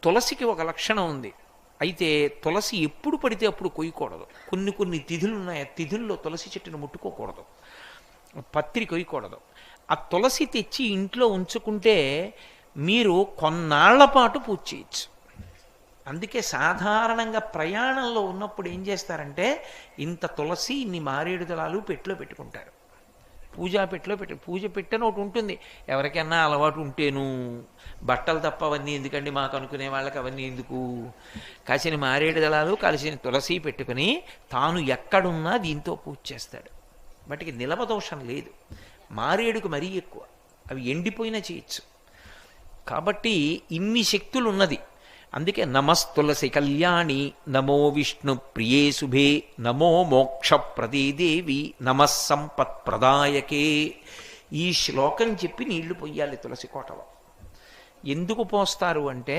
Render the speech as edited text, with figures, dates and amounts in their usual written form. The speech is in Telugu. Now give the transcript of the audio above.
తులసికి ఒక లక్షణం ఉంది. అయితే తులసి ఎప్పుడు పడితే అప్పుడు కొయ్యకూడదు. కొన్ని కొన్ని తిథులు ఉన్నాయి, ఆ తిథుల్లో తులసి చెట్టును ముట్టుకోకూడదు, పత్రి కొయ్యకూడదు. ఆ తులసి తెచ్చి ఇంట్లో ఉంచుకుంటే మీరు కొన్నాళ్ల పాటు పూజ చేయొచ్చు. అందుకే సాధారణంగా ప్రయాణంలో ఉన్నప్పుడు ఏం చేస్తారంటే ఇంత తులసి ఇన్ని మారేడు దళాలు పెట్టెలో పెట్టుకుంటారు. పూజ పెట్టని ఒకటి ఉంటుంది. ఎవరికైనా అలవాటు ఉంటేను బట్టలు తప్ప అవన్నీ ఎందుకండి మాకు అనుకునే వాళ్ళకి అవన్నీ ఎందుకు, కాసిన మారేడు దళాలు కలిసిన తులసి పెట్టుకుని తాను ఎక్కడున్నా దీంతో పూజ చేస్తాడు. వాటికి నిలవ దోషం లేదు. మారేడుకు మరీ ఎక్కువ, అవి ఎండిపోయినా చేయొచ్చు. కాబట్టి ఇన్ని శక్తులు ఉన్నది. అందుకే నమస్తులసి కళ్యాణి, నమో విష్ణు ప్రియే శుభే, నమో మోక్షప్రదే దేవి, నమః సంపత్ప్రదాయకే. ఈ శ్లోకం చెప్పి నీళ్లు పొయ్యాలి తులసి కోటలో. ఎందుకు పోస్తారు అంటే